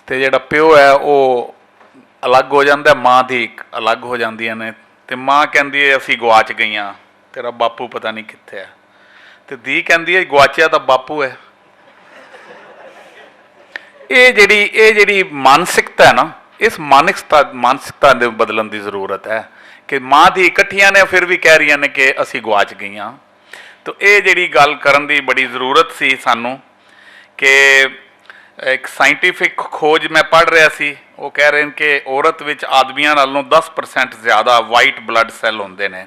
ते जिहड़ा प्यो है वो अलग हो जाता है, माँ धी अलग हो जांदियां ने। ते माँ कहती है असी गवाच गईयां, तेरा बापू पता नहीं कित्थे है। ते धी कहती है गवाचिया तो बापू है। ये जिहड़ी मानसिकता है ना, इस मानसिकता दे बदलण की जरूरत है कि माँ धी इकट्ठियां ने फिर भी कह रही ने कि असी गवाच गईयां। तो ये जिहड़ी गल करन दी बड़ी ज़रूरत सी सानू कि एक साइंटिफिक खोज मैं पढ़ रहा सी, वो कह रहे हैं कि औरत विच आदमियां नालों 10% ज़्यादा वाइट ब्लड सैल होंदे ने,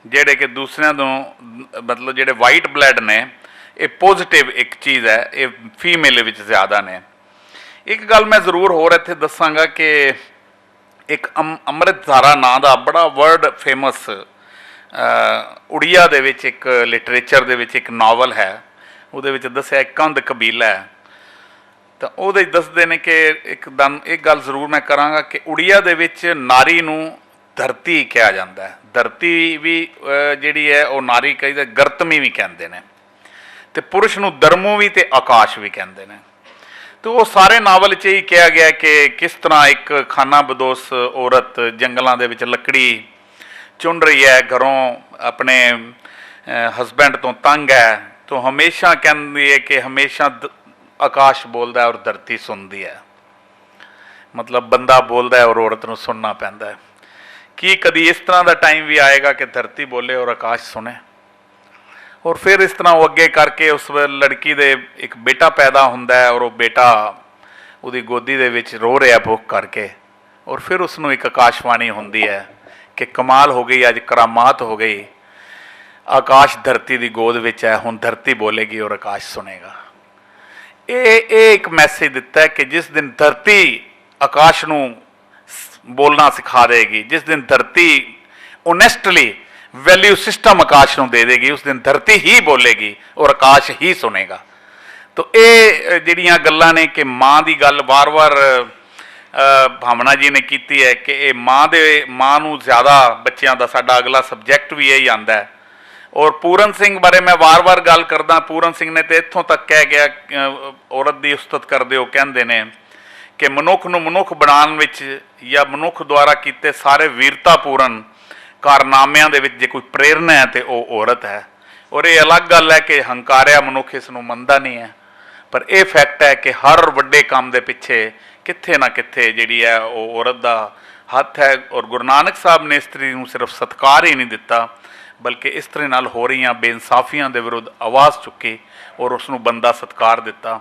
जिहड़े कि दूसरियां तो मतलब जिहड़े वाइट ब्लड ने ये पॉजिटिव एक चीज़ है, ये फीमेल विच ज़्यादा ने। एक गल मैं ज़रूर होर इत्थे दसांगा कि एक अमृतधारा नां दा बड़ा वर्ल्ड फेमस उड़िया दे विच एक लिटरेचर दे विच एक नावल है, उहदे विच दस्सिया एक कंध कबीला है। तो उहदे दसदे ने कि एक गल जरूर मैं करांगा कि उड़िया दे विच नारी नूं धरती कहा जाता है। धरती भी जिहड़ी है वो नारी कही गर्तमी भी कहंदे ने, ते पुरुष नूं दरमू भी ते आकाश भी कहंदे ने। तो वो सारे नावल च ही कहा गया कि किस तरह एक खाना बदोश औरत जंगलों दे विच लकड़ी चुन रही है, घरों अपने हसबैंड तो तंग है, तो हमेशा कहती है कि हमेशा आकाश बोलता है और धरती सुनती है। मतलब बंदा बोलता है और औरत नूं सुनना पैंदा है। कि कभी इस तरह का टाइम भी आएगा कि धरती बोले और आकाश सुने? और फिर इस तरह वो अगे करके उस लड़की दे एक बेटा पैदा होंदा है और वो बेटा उसकी गोदी दे विच रो रहा भुख करके, और फिर उसनों एक आकाशवाणी होंदी है कि कमाल हो गई, अज करामात हो गई, आकाश धरती की गोद विच है, हुण धरती बोलेगी और आकाश सुनेगा। ये एक मैसेज दिता है कि जिस दिन धरती आकाश नूं बोलना सिखा देगी, जिस दिन धरती ओनेस्टली वैल्यू सिस्टम आकाश नूं दे देगी, उस दिन धरती ही बोलेगी और आकाश ही सुनेगा। तो ये जिहड़ियां गल्लां ने कि माँ की गल बार बार भावना जी ने की है कि ये माँ नूं ज़्यादा बच्चों का साडा अगला सबजैक्ट भी यही आंदा है। और पूरन सिंह बारे मैं बार बार गल करदा, पूरन सिंह ने तो इत्थों तक कह गया औरत की उस्तत करदे हो कहंदे ने कि मनुख नूं मनुख बनाउण विच या मनुख द्वारा कीते सारे वीरतापूर्ण कारनामिਆਂ ਦੇ ਵਿੱਚ ਜੇ कोई प्रेरणा है तो वह औरत है। और ये अलग गल है कि हंकारिया मनुख इस मनता नहीं है, पर यह फैक्ट है कि हर वड्डे काम के पिछे कित्थे ना कित्थे जिहड़ी है वो औरत का हथ है। और गुरु नानक साहब ने इस्त्री नूं सिर्फ सत्कार ही नहीं दिता, बल्कि इस्त्री नाल हो रही बेइंसाफियां के विरुद्ध आवाज़ चुकी और उसनूं बंदा सत्कार दिता।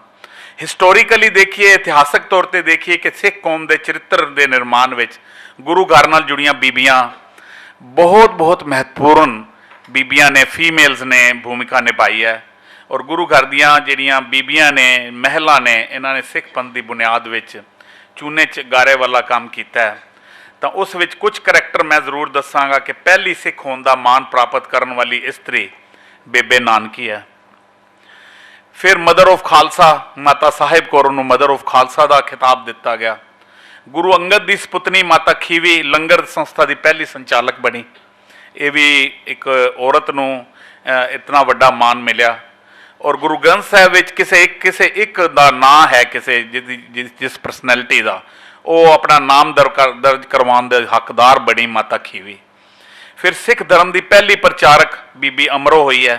हिस्टोरिकली देखिए, इतिहासक तौर पर देखिए कि सिख कौम के चरित्र के निर्माण में गुरु घर नाल जुड़ियां बीबियां बहुत बहुत महत्वपूर्ण बीबियां ने, फीमेल्स ने भूमिका निभाई है। और गुरु घर दियां जिहड़ियां बीबियां ने, महला ने, इन्होंने सिख पंथ की बुनियाद विच चूने च गारे वाला काम किया है। तो उस विच कुछ करैक्टर मैं जरूर दसांगा कि पहली सिख होने का मान प्राप्त करने वाली इस्त्री बेबे नानकी है। फिर मदर ऑफ खालसा माता साहिब कौर नूं मदर ऑफ खालसा का खिताब दिता गया। गुरु अंगद की सपुतनी माता खीवी लंगर संस्था की पहली संचालक बनी। ये भी एक औरत नूं इतना वड्डा मान मिलिया। और गुरु ग्रंथ साहिब विच किसे एक दा नाम है, किसे जिस परसनैलिटी का वो अपना नाम दर्ज करवाने के हकदार बनी माता खीवी। फिर सिख धर्म की पहली प्रचारक बीबी अमरो हुई है।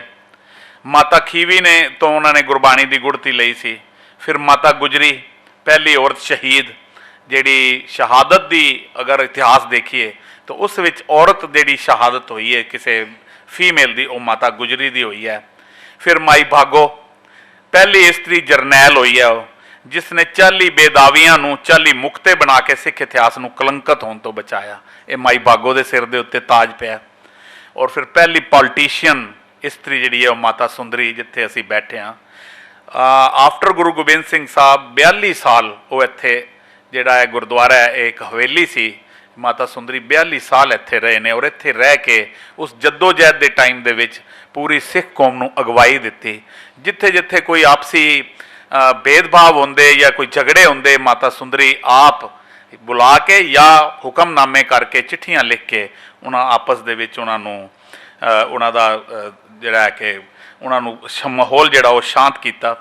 माता खीवी ने तो उन्होंने गुरबाणी की गुड़ती लई सी। फिर माता गुजरी पहली औरत शहीद, जिहड़ी शहादत की अगर इतिहास देखिए तो उस विच औरत जिहड़ी शहादत हुई है किसी फीमेल की, वो माता गुजरी की हुई है। फिर माई भागो पहली इस्त्री जरनैल हुई है, जिसने 40 बेदावियां नूं 40 मुक्ते बना के सिख इतिहास नूं कलंकत होने तो बचाया। ये माई भागो के सिर के उत्ते ताज पिया। और फिर पहली पॉलिटिशियन इस्त्री जिहड़ी है वो माता सुंदरी, जिथे असीं बैठे हाँ। आफ्टर गुरु गोबिंद सिंह साहब 42 साल वो इत्थे जिहड़ा है गुरुद्वारा है, एक हवेली सी, माता सुंदरी 42 साल इत्थे रहे ने। और इत्थे रह के उस जद्दोजहद के टाइम दे विच पूरी सिख कौम नूं अगवाई दिती। जिथे जिथे कोई आपसी भेदभाव होंदे या कोई झगड़े होंदे, माता सुंदरी आप बुला के या हुक्मनामे करके चिट्ठियां लिख के उन्हां आपस दे विच उन्हां नूं उन्हां दा जिहड़ा है कि उन्हां नूं माहौल जिहड़ा वो शांत कीता।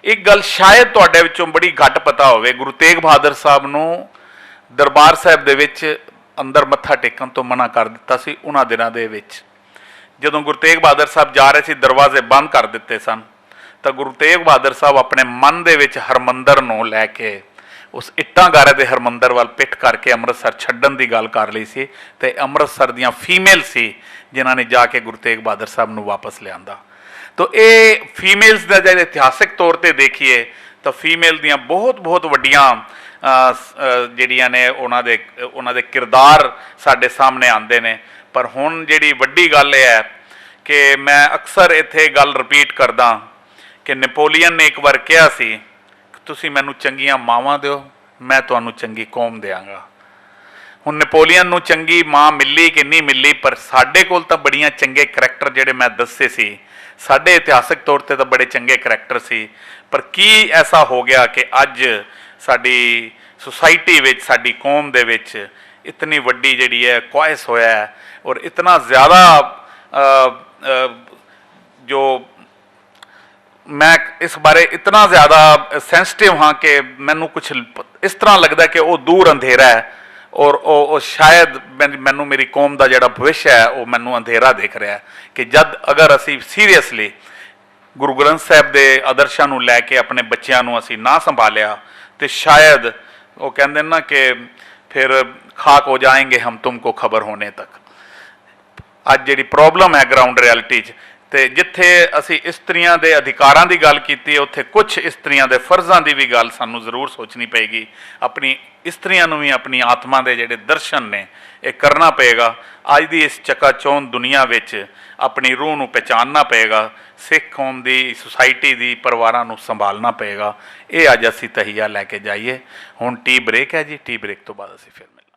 एक गल शायद तुहाडे विचों बड़ी घट पता होवे, गुरु तेग बहादुर साहब नूं दरबार साहिब दे विच अंदर मत्था टेकण तो मना कर दिता सी। उन्हां दिनां दे विच जदों गुरु तेग बहादुर साहब जा रहे सी, दरवाजे बंद कर दिते सन, तो गुरु तेग बहादुर साहब अपने मन दे विच हरमंदर नूं लैके ਉਸ ਇੱਟਾਂ ਗਾਰੇ ਦੇ ਹਰਮੰਦਰ ਵੱਲ ਪਿੱਠ ਕਰਕੇ ਅੰਮ੍ਰਿਤਸਰ ਛੱਡਣ ਦੀ ਗੱਲ ਕਰ ਲਈ ਸੀ, ਤੇ ਅੰਮ੍ਰਿਤਸਰ ਦੀਆਂ ਫੀਮੇਲ ਸੀ ਜਿਨ੍ਹਾਂ ਨੇ ਜਾ ਕੇ ਗੁਰੂ ਤੇਗ ਬਹਾਦਰ ਸਾਹਿਬ ਨੂੰ ਵਾਪਸ ਲਿਆਂਦਾ। ਤਾਂ ਇਹ ਫੀਮੇਲਸ ਦਾ ਜੇ ਇਤਿਹਾਸਿਕ ਤੌਰ ਤੇ ਦੇਖੀਏ ਤਾਂ ਫੀਮੇਲ ਦੀਆਂ ਬਹੁਤ ਵੱਡੀਆਂ ਜਿਹੜੀਆਂ ਨੇ ਉਹਨਾਂ ਦੇ ਕਿਰਦਾਰ ਸਾਡੇ ਸਾਹਮਣੇ ਆਉਂਦੇ ਨੇ। ਪਰ ਹੁਣ ਜਿਹੜੀ ਵੱਡੀ ਗੱਲ ਇਹ ਹੈ ਕਿ ਮੈਂ ਅਕਸਰ ਇੱਥੇ ਗੱਲ ਰਿਪੀਟ ਕਰਦਾ ਕਿ ਨੈਪੋਲੀਅਨ ਨੇ ਇੱਕ ਵਾਰ ਕਿਹਾ ਸੀ, ਤੁਸੀਂ ਮੈਨੂੰ ਚੰਗੀਆਂ ਮਾਵਾਂ ਦਿਓ, ਮੈਂ ਤੁਹਾਨੂੰ ਚੰਗੀ ਕੌਮ ਦਿਆਂਗਾ। ਹੁਣ ਨੈਪੋਲੀਅਨ ਨੂੰ ਚੰਗੀ ਮਾਂ ਮਿਲੀ ਕਿ ਨਹੀਂ ਮਿਲੀ, ਪਰ ਸਾਡੇ ਕੋਲ ਤਾਂ ਬੜੀਆਂ ਚੰਗੇ ਕਰੈਕਟਰ ਜਿਹੜੇ ਮੈਂ ਦੱਸੇ ਸੀ, ਸਾਡੇ ਇਤਿਹਾਸਕ ਤੌਰ ਤੇ ਤਾਂ ਬੜੇ ਚੰਗੇ ਕਰੈਕਟਰ ਸੀ। ਪਰ ਕੀ ਐਸਾ ਹੋ ਗਿਆ ਕਿ ਅੱਜ ਸਾਡੀ ਸੁਸਾਇਟੀ ਵਿੱਚ, ਸਾਡੀ ਕੌਮ ਦੇ ਵਿੱਚ ਇਤਨੀ ਵੱਡੀ ਜਿਹੜੀ ਹੈ ਕੁਆਇਸ ਹੋਇਆ ਹੈ, ਔਰ ਇਤਨਾ ਜ਼ਿਆਦਾ ਜੋ ਮੈਂ ਇਸ ਬਾਰੇ ਇਤਨਾ ਜ਼ਿਆਦਾ ਸੈਂਸਿਟਿਵ ਹਾਂ ਕਿ ਮੈਨੂੰ ਕੁਝ ਇਸ ਤਰ੍ਹਾਂ ਲੱਗਦਾ ਕਿ ਉਹ ਦੂਰ ਅੰਧੇਰਾ ਹੈ, ਔਰ ਉਹ ਸ਼ਾਇਦ ਮੈਨੂੰ ਮੇਰੀ ਕੌਮ ਦਾ ਜਿਹੜਾ ਭਵਿੱਖ ਹੈ ਉਹ ਮੈਨੂੰ ਅੰਧੇਰਾ ਦਿਖ ਰਿਹਾ ਹੈ ਕਿ ਜਦ ਅਗਰ ਅਸੀਂ ਸੀਰੀਅਸਲੀ ਗੁਰੂ ਗ੍ਰੰਥ ਸਾਹਿਬ ਦੇ ਆਦਰਸ਼ਾਂ ਨੂੰ ਲੈ ਕੇ ਆਪਣੇ ਬੱਚਿਆਂ ਨੂੰ ਅਸੀਂ ਨਾ ਸੰਭਾਲਿਆ ਤੇ ਸ਼ਾਇਦ ਉਹ ਕਹਿੰਦੇ ਨਾ ਕਿ ਫਿਰ ਖਾਕ ਹੋ ਜਾਏਂਗੇ ਹਮ ਤੁਮਕੋ ਖਬਰ ਹੋਣੇ ਤੱਕ। ਅੱਜ ਜਿਹੜੀ ਪ੍ਰੋਬਲਮ ਹੈ ਗਰਾਊਂਡ ਰਿਐਲਿਟੀ 'ਚ, ਤੇ ਜਿੱਥੇ ਅਸੀਂ ਇਸਤਰੀਆਂ ਦੇ ਅਧਿਕਾਰਾਂ ਦੀ ਗੱਲ ਕੀਤੀ ਹੈ, ਉੱਥੇ ਕੁਝ ਇਸਤਰੀਆਂ ਦੇ ਫਰਜ਼ਾਂ ਦੀ ਵੀ ਗੱਲ ਸਾਨੂੰ ਜ਼ਰੂਰ ਸੋਚਣੀ ਪਏਗੀ। ਆਪਣੀ ਇਸਤਰੀਆਂ ਨੂੰ ਵੀ ਆਪਣੀ ਆਤਮਾ ਦੇ ਜਿਹੜੇ ਦਰਸ਼ਨ ਨੇ ਇਹ ਕਰਨਾ ਪਏਗਾ। ਅੱਜ ਦੀ ਇਸ ਚਕਾਚੌਂਧ ਦੁਨੀਆ ਵਿੱਚ ਆਪਣੀ ਰੂਹ ਨੂੰ ਪਹਿਚਾਨਣਾ ਪਏਗਾ, ਸਿੱਖ ਕੌਮ ਦੀ, ਸੁਸਾਇਟੀ ਦੀ, ਪਰਿਵਾਰਾਂ ਨੂੰ ਸੰਭਾਲਣਾ ਪਏਗਾ। ਇਹ ਅੱਜ ਅਸੀਂ ਤਹੀਆ ਲੈ ਕੇ ਜਾਈਏ। ਹੁਣ ਟੀ ਬ੍ਰੇਕ ਹੈ ਜੀ, ਟੀ ਬ੍ਰੇਕ ਤੋਂ ਬਾਅਦ ਅਸੀਂ ਫਿਰ ਮਿਲਾਂਗੇ।